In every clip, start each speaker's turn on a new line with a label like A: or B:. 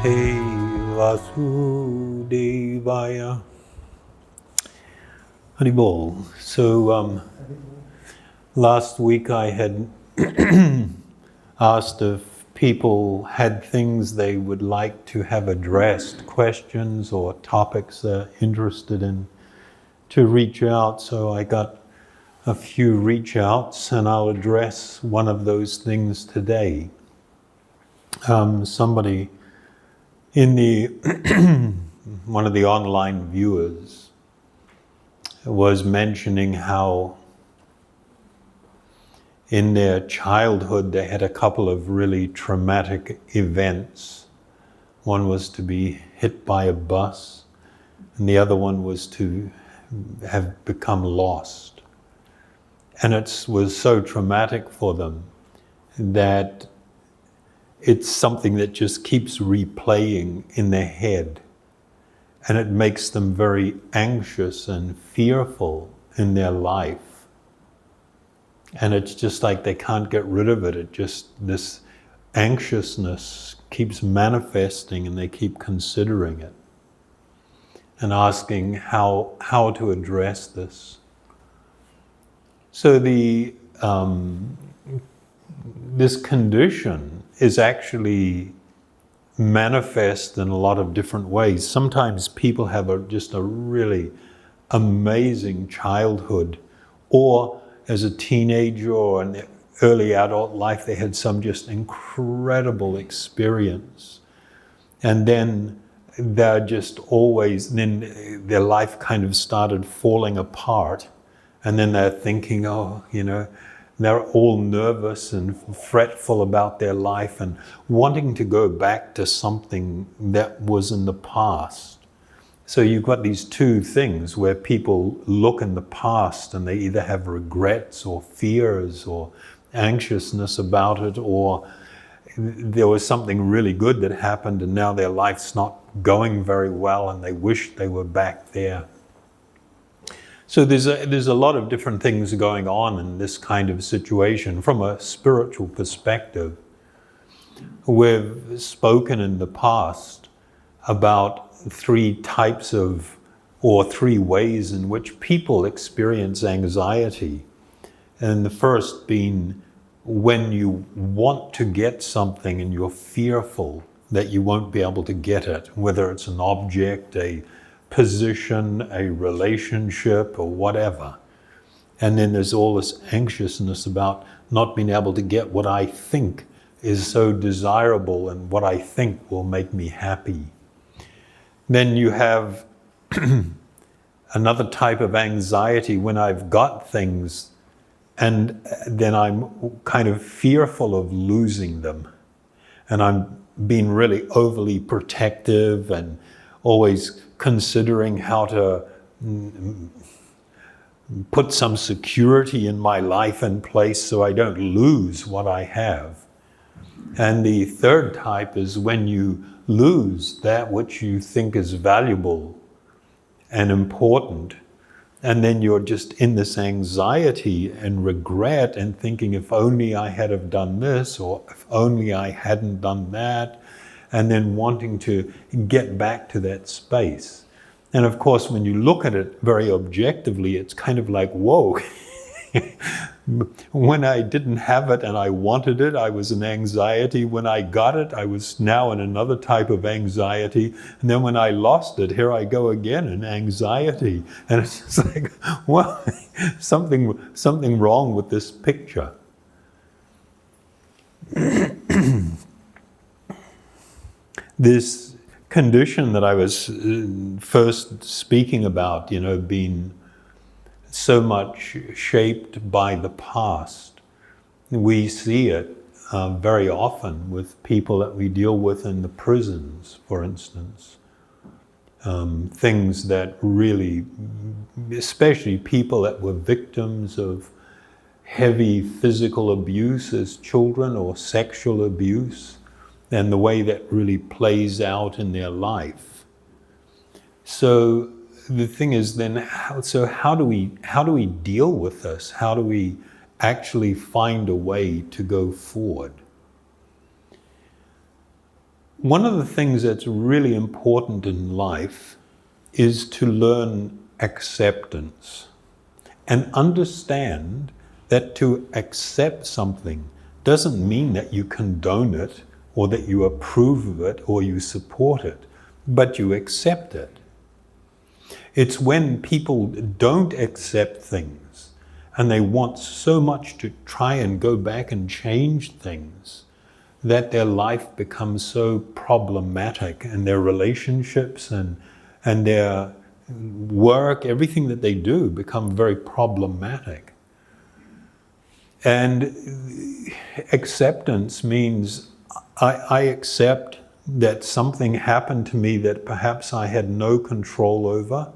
A: Bhagavate Vasudevaya. Haribol. So last week I had asked if people had things they would like to have addressed, questions or topics they're interested in, to reach out. So I got a few reach outs and I'll address one of those things today. Somebody in the one of the online viewers was mentioning how in their childhood they had a couple of really traumatic events. One was to be hit by a bus, and the other one was to have become lost. And it was so traumatic for them that it's something that just keeps replaying in their head. And it makes them very anxious and fearful in their life. And it's just like they can't get rid of it. This anxiousness keeps manifesting and they keep considering it and asking how to address this. So this condition is actually manifest in a lot of different ways. Sometimes people have just a really amazing childhood, or as a teenager or in their early adult life, they had some just incredible experience. And then they're just always, then their life kind of started falling apart. And then they're thinking, they're all nervous and fretful about their life and wanting to go back to something that was in the past. So you've got these two things where people look in the past and they either have regrets or fears or anxiousness about it, or there was something really good that happened and now their life's not going very well and they wish they were back there. So there's a lot of different things going on in this kind of situation from a spiritual perspective. We've spoken in the past about three ways in which people experience anxiety. And the first being when you want to get something and you're fearful that you won't be able to get it, whether it's an object, a position, a relationship, or whatever. And then there's all this anxiousness about not being able to get what I think is so desirable and what I think will make me happy. Then you have another type of anxiety when I've got things and then I'm kind of fearful of losing them. And I'm being really overly protective and always considering how to put some security in my life in place so I don't lose what I have. And the third type is when you lose that which you think is valuable and important, and then you're just in this anxiety and regret and thinking, if only I had have done this, or if only I hadn't done that, and then wanting to get back to that space. And of course, when you look at it very objectively, it's kind of like, whoa. When I didn't have it and I wanted it, I was in anxiety. When I got it, I was now in another type of anxiety. And then when I lost it, here I go again in anxiety. And it's just like, well, something wrong with this picture. This condition that I was first speaking about, being so much shaped by the past. We see it very often with people that we deal with in the prisons, for instance. Things that really, especially people that were victims of heavy physical abuse as children or sexual abuse, and the way that really plays out in their life. So the thing is then, how do we deal with this? How do we actually find a way to go forward? One of the things that's really important in life is to learn acceptance and understand that to accept something doesn't mean that you condone it or that you approve of it or you support it, but you accept it. It's when people don't accept things and they want so much to try and go back and change things that their life becomes so problematic, and their relationships and their work, everything that they do become very problematic. And acceptance means I accept that something happened to me that perhaps I had no control over,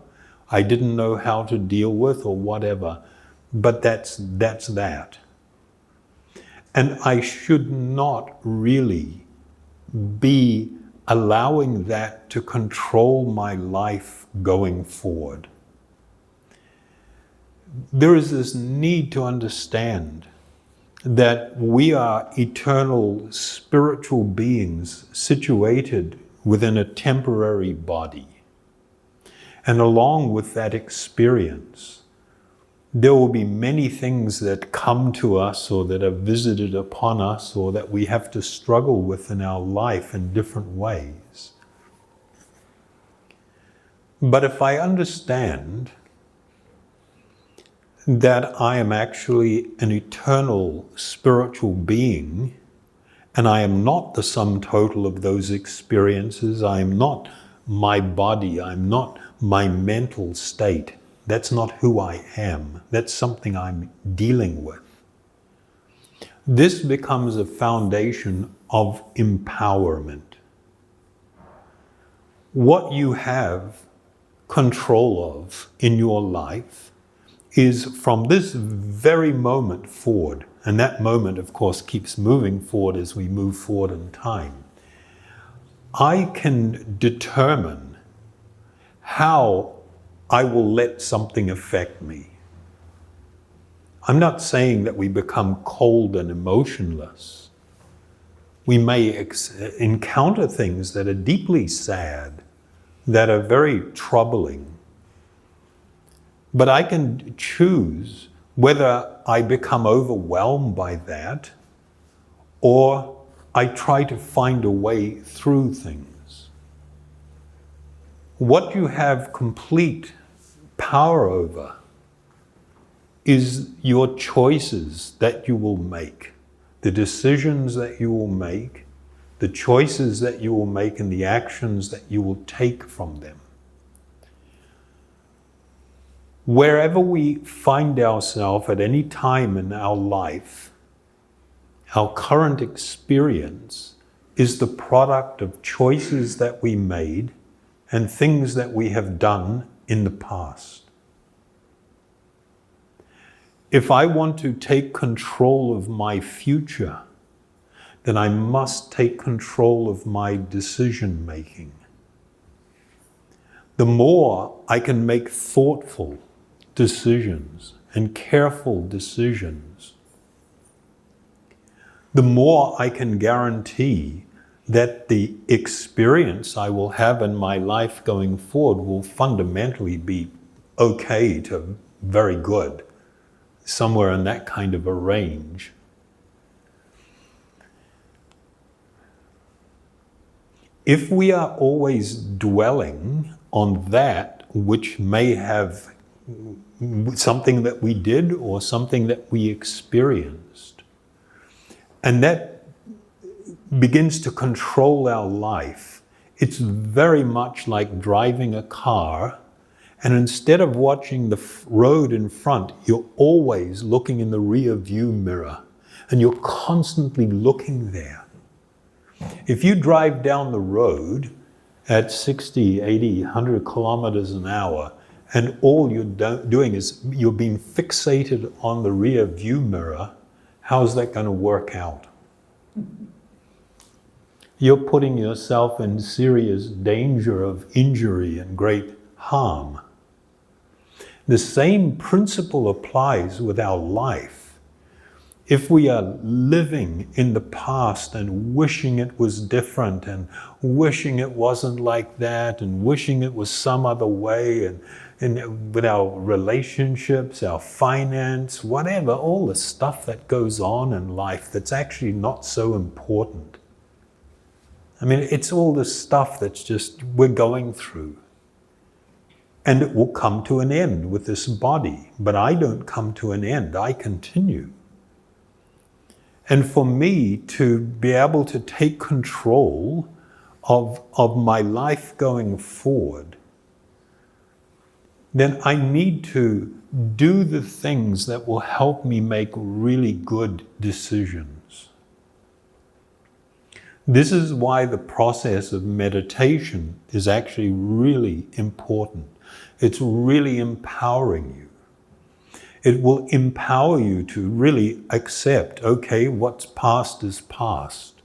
A: I didn't know how to deal with or whatever, but that's that. And I should not really be allowing that to control my life going forward. There is this need to understand that we are eternal spiritual beings situated within a temporary body. And along with that experience, there will be many things that come to us or that are visited upon us or that we have to struggle with in our life in different ways. But if I understand that I am actually an eternal spiritual being, and I am not the sum total of those experiences, I am not my body, I'm not my mental state. That's not who I am. That's something I'm dealing with. This becomes a foundation of empowerment. What you have control of in your life is from this very moment forward, and that moment, of course, keeps moving forward as we move forward in time. I can determine how I will let something affect me. I'm not saying that we become cold and emotionless. We may encounter things that are deeply sad, that are very troubling. But I can choose whether I become overwhelmed by that or I try to find a way through things. What you have complete power over is your choices that you will make, the decisions that you will make, the choices that you will make, and the actions that you will take from them. Wherever we find ourselves at any time in our life, our current experience is the product of choices that we made and things that we have done in the past. If I want to take control of my future, then I must take control of my decision making. The more I can make thoughtful decisions and careful decisions, the more I can guarantee that the experience I will have in my life going forward will fundamentally be okay to very good, somewhere in that kind of a range. If we are always dwelling on that which may have something that we did or something that we experienced, and that begins to control our life, it's very much like driving a car, and instead of watching the road in front, you're always looking in the rear view mirror, and you're constantly looking there. If you drive down the road at 60, 80, 100 kilometers an hour, and all you're doing is you're being fixated on the rear view mirror, how's that going to work out? You're putting yourself in serious danger of injury and great harm. The same principle applies with our life. if we are living in the past and wishing it was different and wishing it wasn't like that and wishing it was some other way, and with our relationships, our finance, whatever, all the stuff that goes on in life that's actually not so important. I mean, it's all the stuff that's just we're going through. And it will come to an end with this body. But I don't come to an end, I continue. And for me to be able to take control of my life going forward, then I need to do the things that will help me make really good decisions. This is why the process of meditation is actually really important. It's really empowering you. It will empower you to really accept, okay, what's past is past.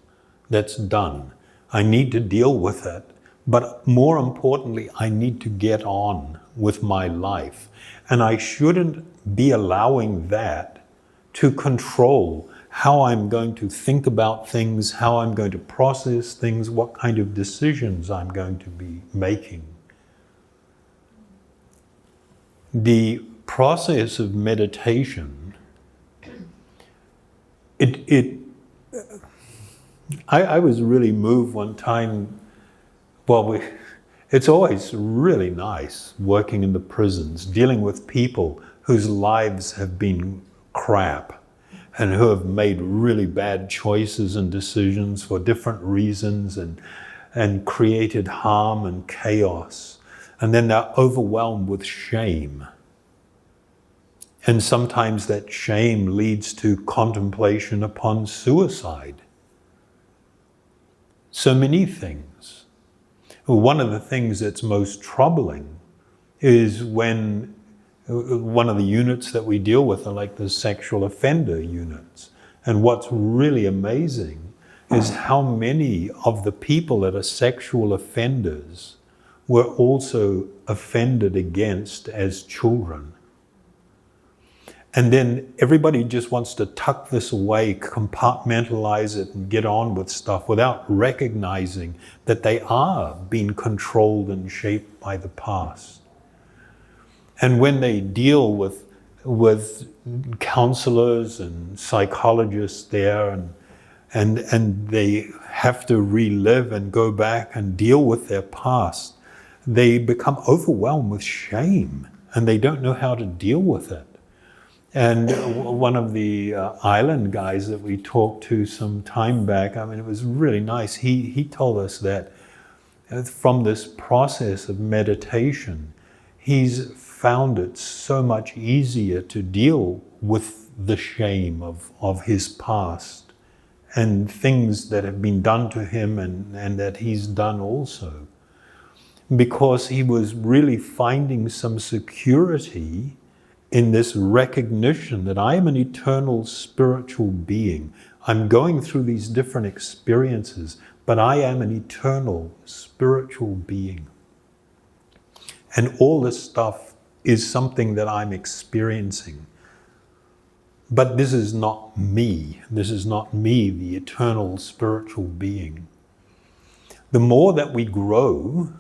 A: That's done. I need to deal with it. But more importantly, I need to get on with my life. And I shouldn't be allowing that to control how I'm going to think about things, how I'm going to process things, what kind of decisions I'm going to be making. The process of meditation, I was really moved one time. Well, it's always really nice working in the prisons, dealing with people whose lives have been crap and who have made really bad choices and decisions for different reasons and created harm and chaos. And then they're overwhelmed with shame. And sometimes that shame leads to contemplation upon suicide. So many things. One of the things that's most troubling is when one of the units that we deal with are like the sexual offender units. And what's really amazing is how many of the people that are sexual offenders were also offended against as children. And then everybody just wants to tuck this away, compartmentalize it, and get on with stuff without recognizing that they are being controlled and shaped by the past. And when they deal with counselors and psychologists there, and they have to relive and go back and deal with their past, they become overwhelmed with shame, and they don't know how to deal with it. And one of the island guys that we talked to some time back, I mean, it was really nice. He told us that from this process of meditation, he's found it so much easier to deal with the shame of his past and things that have been done to him and that he's done also. Because he was really finding some security in this recognition that I am an eternal spiritual being. I'm going through these different experiences, but I am an eternal spiritual being. And all this stuff is something that I'm experiencing. But this is not me. This is not me, the eternal spiritual being. The more that we grow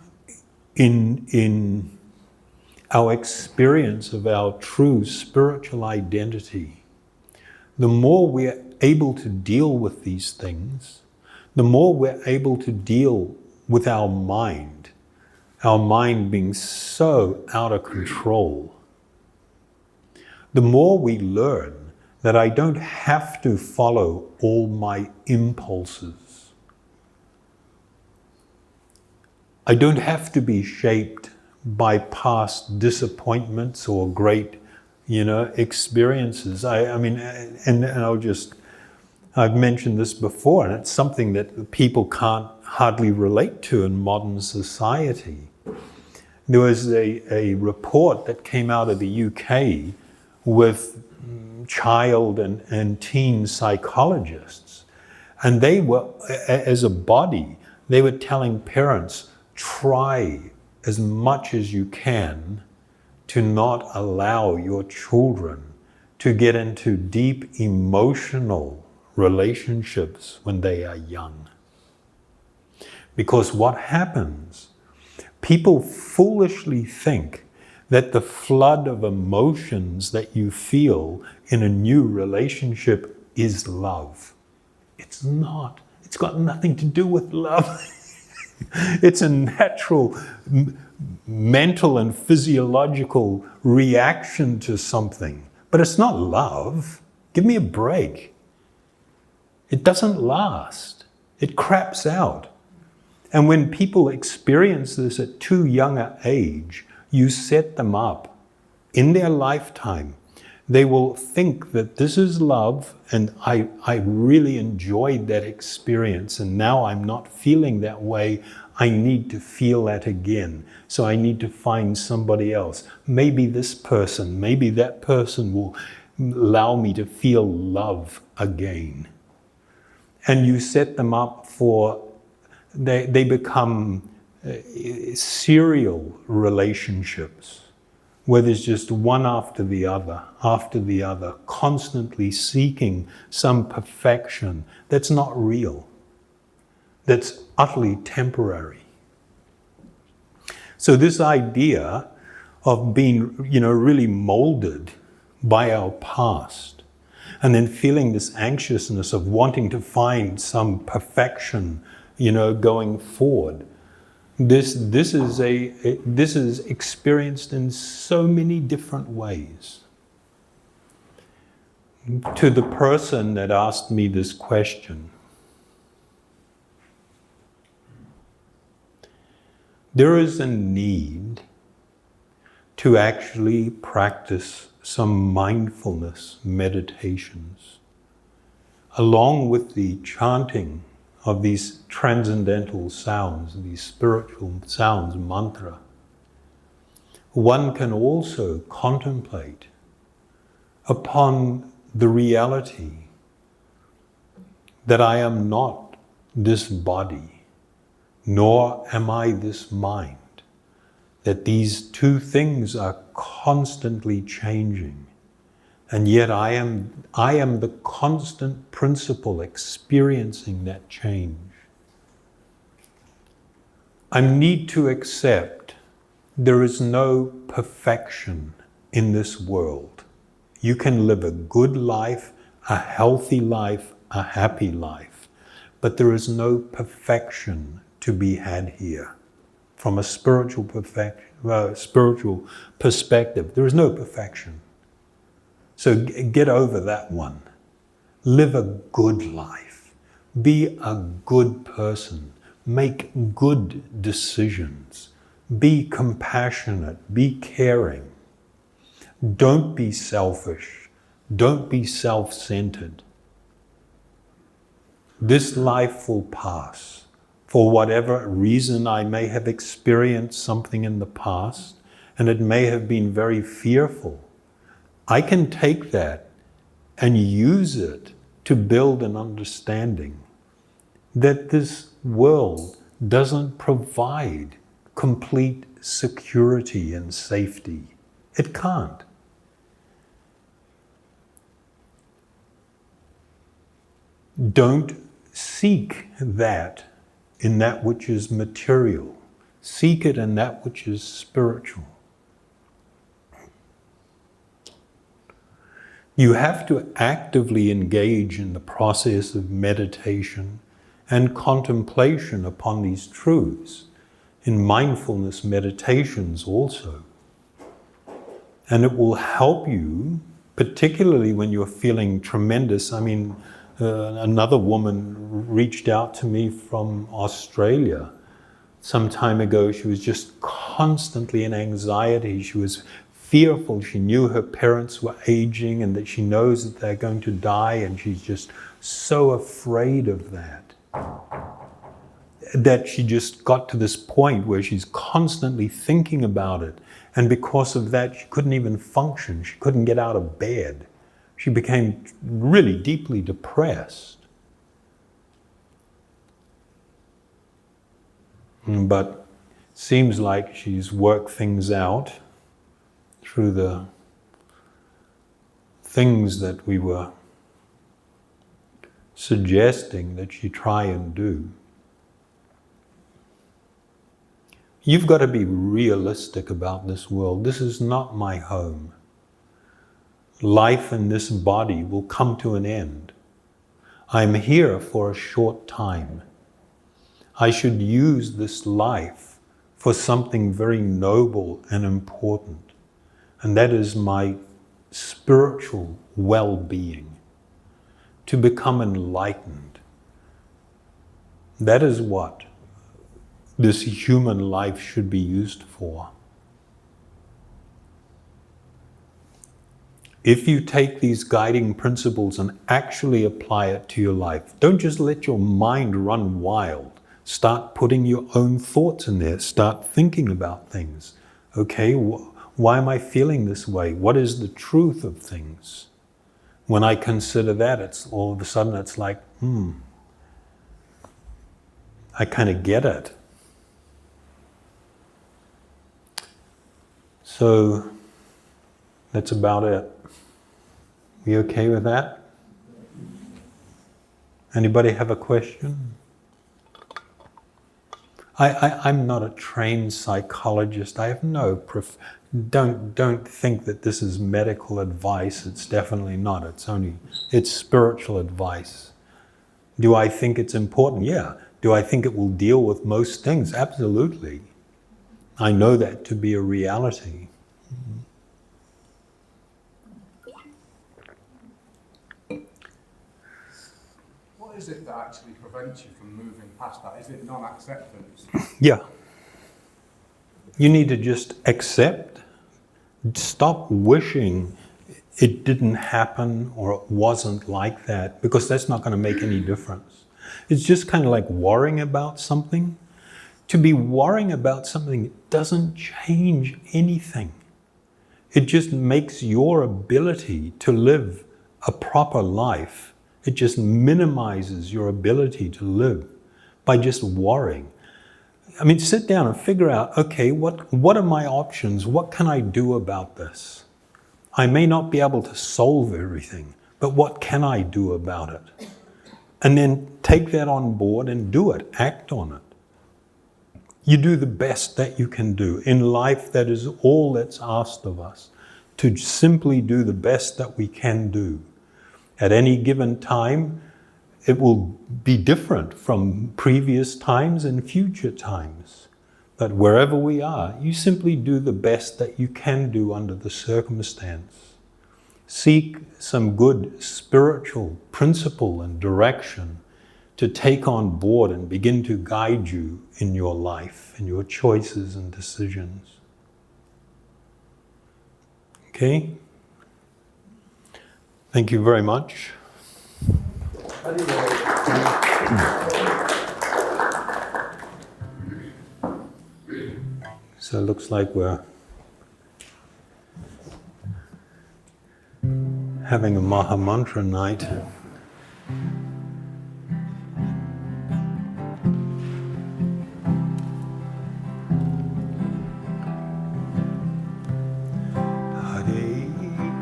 A: in our experience of our true spiritual identity, the more we're able to deal with these things, the more we're able to deal with our mind being so out of control, the more we learn that I don't have to follow all my impulses. I don't have to be shaped by past disappointments or great, experiences. I mean, and I've mentioned this before, and it's something that people can't hardly relate to in modern society. There was a report that came out of the UK with child and teen psychologists, and they were, as a body, they were telling parents, try as much as you can to not allow your children to get into deep emotional relationships when they are young. Because what happens, people foolishly think that the flood of emotions that you feel in a new relationship is love. It's not. It's got nothing to do with love. It's a natural mental and physiological reaction to something. But it's not love. Give me a break. It doesn't last. It craps out. And when people experience this at too young an age, you set them up in their lifetime. They will think that this is love, and I really enjoyed that experience, and now I'm not feeling that way. I need to feel that again. So I need to find somebody else. Maybe this person, maybe that person will allow me to feel love again. And you set them up for, they become serial relationships, where there's just one after the other, constantly seeking some perfection that's not real, that's utterly temporary. So this idea of being, really molded by our past, and then feeling this anxiousness of wanting to find some perfection, going forward. This is experienced in so many different ways. To the person that asked me this question, there is a need to actually practice some mindfulness meditations, along with the chanting of these transcendental sounds, these spiritual sounds, mantra. One can also contemplate upon the reality that I am not this body, nor am I this mind, that these two things are constantly changing, and yet I am the constant principle experiencing that change. I need to accept there is no perfection in this world. You can live a good life, a healthy life, a happy life, but there is no perfection to be had here. From a spiritual perspective, there is no perfection. So get over that one. Live a good life. Be a good person. Make good decisions. Be compassionate. Be caring. Don't be selfish. Don't be self-centered. This life will pass. For whatever reason, I may have experienced something in the past, and it may have been very fearful. I can take that and use it to build an understanding that this world doesn't provide complete security and safety. It can't. Don't seek that in that which is material. Seek it in that which is spiritual. You have to actively engage in the process of meditation and contemplation upon these truths, in mindfulness meditations also. And it will help you, particularly when you're feeling tremendous. Another woman reached out to me from Australia some time ago. She was just constantly in anxiety. She was fearful. She knew her parents were aging and that she knows that they're going to die, and she's just so afraid of that she just got to this point where she's constantly thinking about it, and because of that she couldn't even function. She couldn't get out of bed. She became really deeply depressed. But it seems like she's worked things out things that we were suggesting that you try and do. You've got to be realistic about this world. This is not my home. Life in this body will come to an end. I'm here for a short time. I should use this life for something very noble and important, and that is my spiritual well-being, to become enlightened. That is what this human life should be used for. If you take these guiding principles and actually apply it to your life, don't just let your mind run wild. Start putting your own thoughts in there. Start thinking about things. Okay, why am I feeling this way? What is the truth of things? When I consider that, it's all of a sudden it's like, I kind of get it. So that's about it. We okay with that? Anybody have a question? I'm not a trained psychologist. I have no don't think that this is medical advice. It's definitely not. It's spiritual advice. Do I think it's important? Yeah. Do I think it will deal with most things? Absolutely. I know that to be a reality.
B: What is it that actually prevents you from moving past that? Is it non-acceptance?
A: Yeah. You need to just accept. Stop wishing it didn't happen or it wasn't like that, because that's not going to make any difference. It's just kind of like worrying about something. To be worrying about something doesn't change anything. It just makes your ability to live a proper life, it just minimizes your ability to live by just worrying. I mean, sit down and figure out, okay, what are my options? What can I do about this? I may not be able to solve everything, but what can I do about it? And then take that on board and do it, act on it. You do the best that you can do. In life, that is all that's asked of us, to simply do the best that we can do. At any given time, it will be different from previous times and future times. But wherever we are, you simply do the best that you can do under the circumstance. Seek some good spiritual principle and direction to take on board and begin to guide you in your life, in your choices and decisions. Okay? Thank you very much. So it looks like we're having a Maha Mantra night. Hare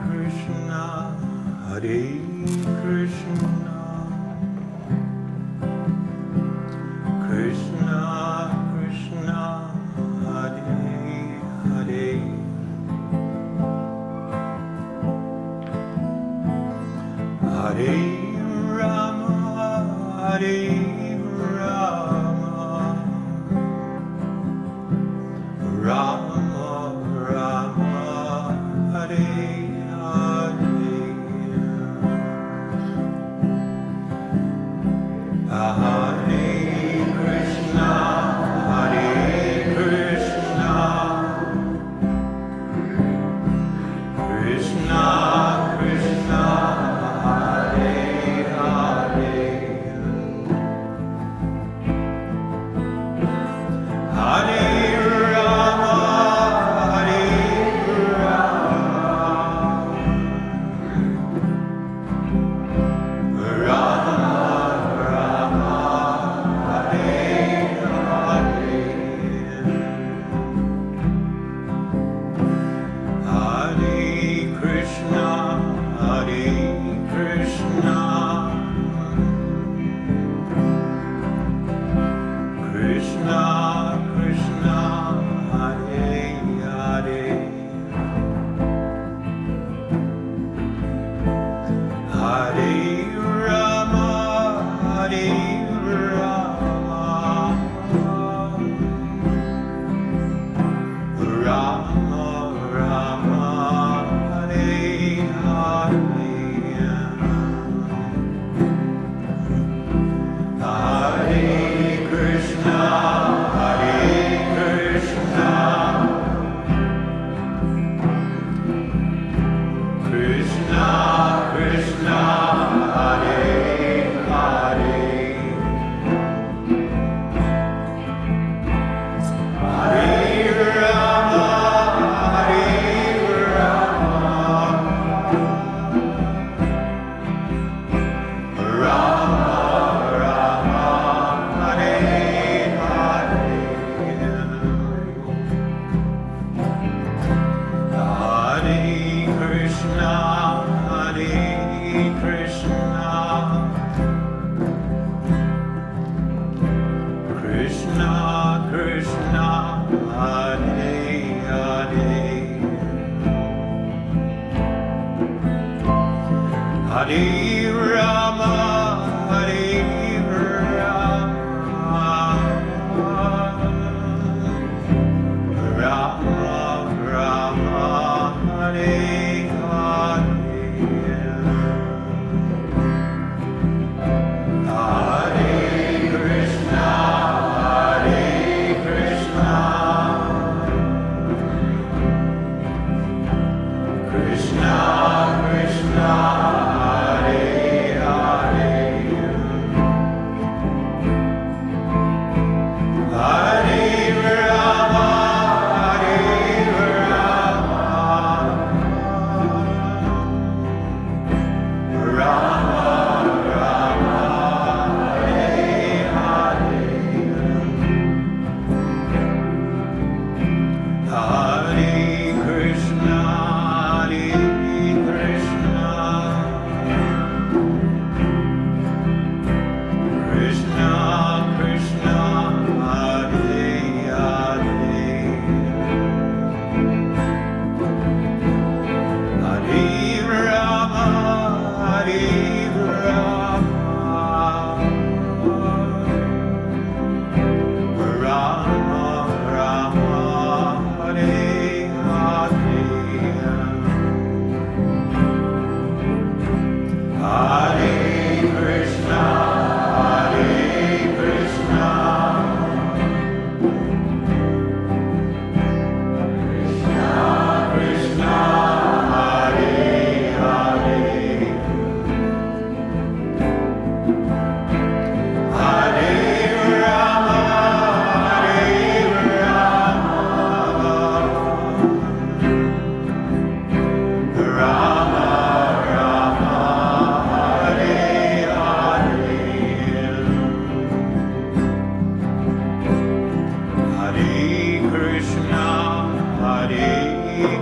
A: Krishna, Hare Krishna, Krishna Krishna, Hare Hare, Hare Rama, Hare Rama, Rama Rama, Hare Hare, Hare Krishna, Hare Krishna, Krishna Krishna, Hare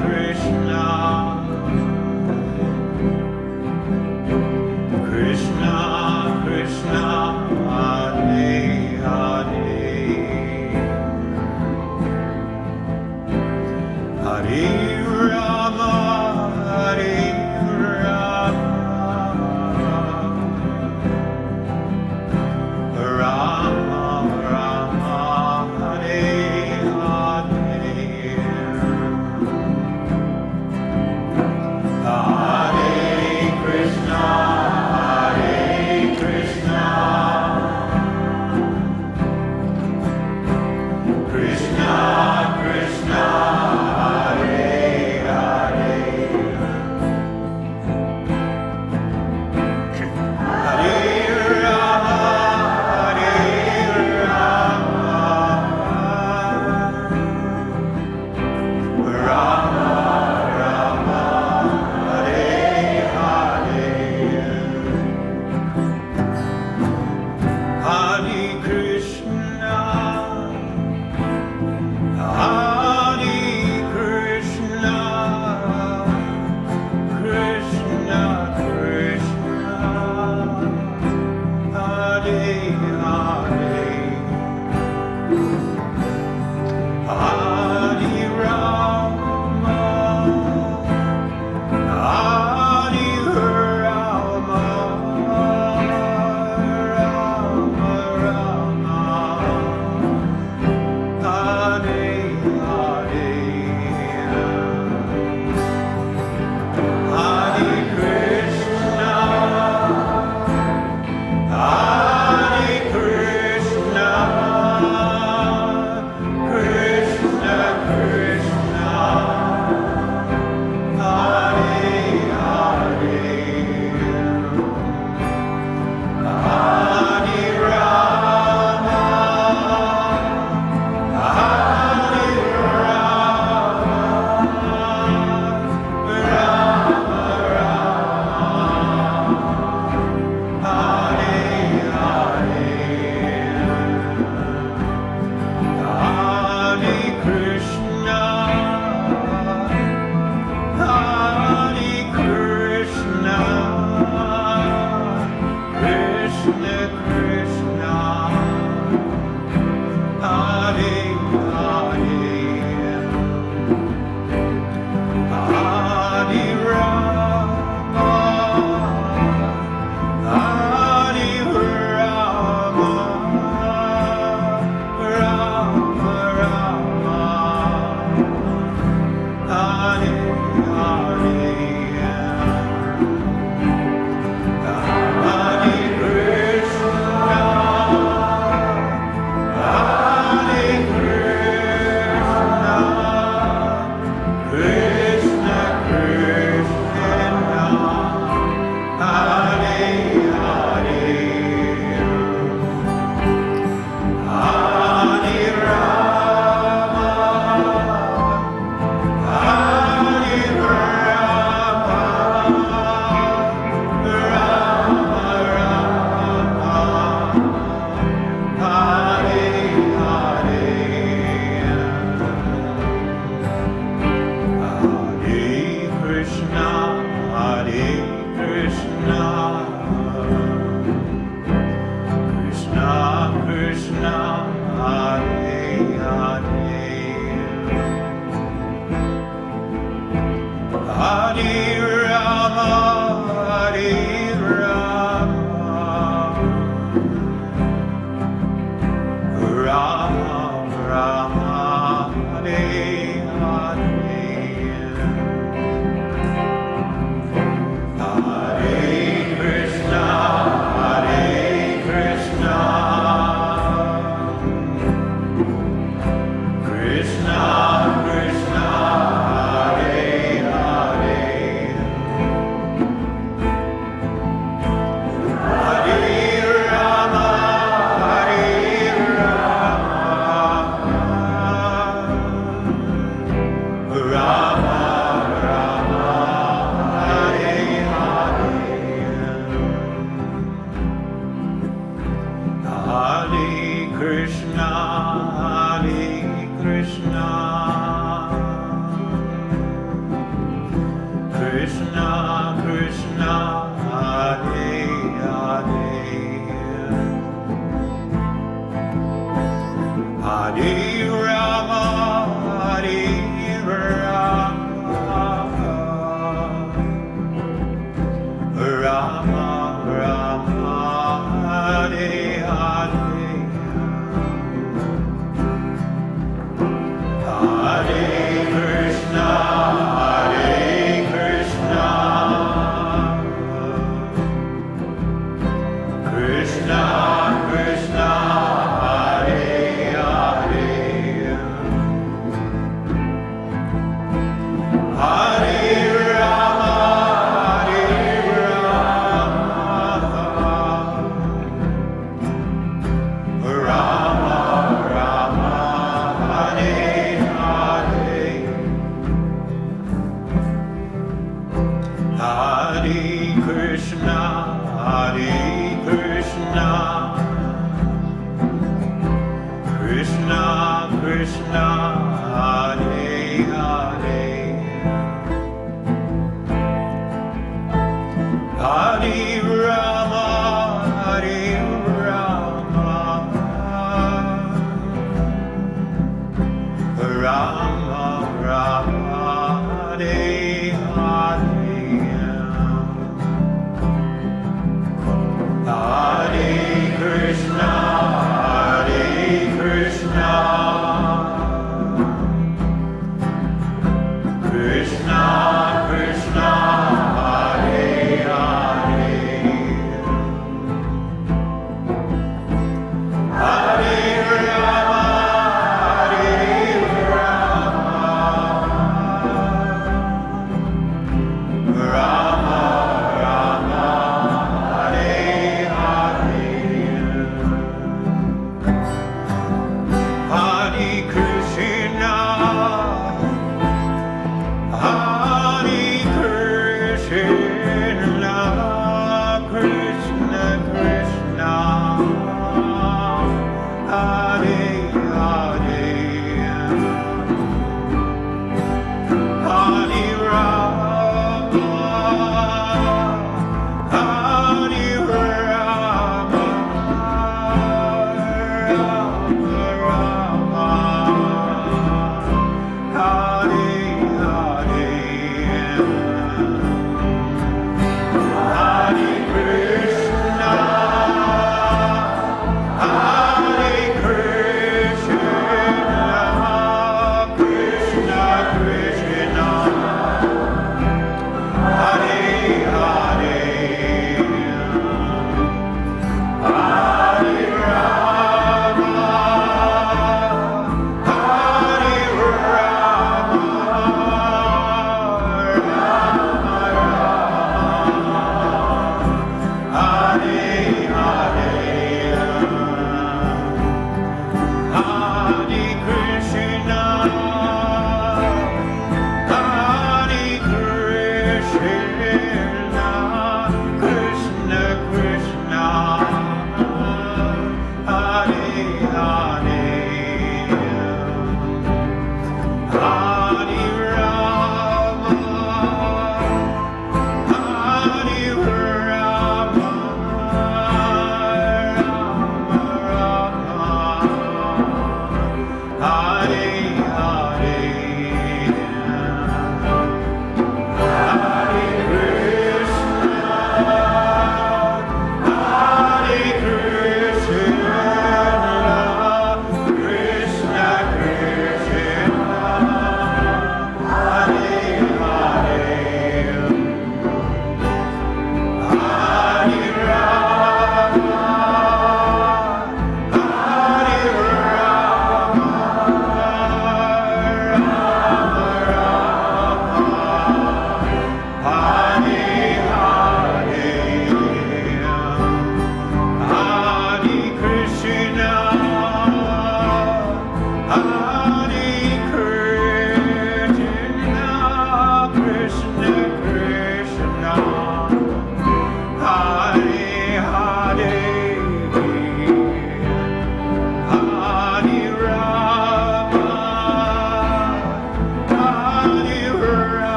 A: Krishna, Krishna Krishna, Hare Hare, Hare Rama, Hare Rama, Rama Rama, Hare Hare, Hare Krishna, Hare Krishna, Krishna Krishna, Hare Hare, Hare Rama, Hare Rama, Rama Hare Hare, Hare Krishna, Hare Krishna, Krishna Krishna, Hare Hare, Hare Rama, Hare Rama, Rama Rama, Hare Hare, Hare Krishna, Hare Krishna, Krishna Krishna, Hare Hare, Hare Rama, Hare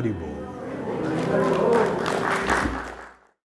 A: Haribol.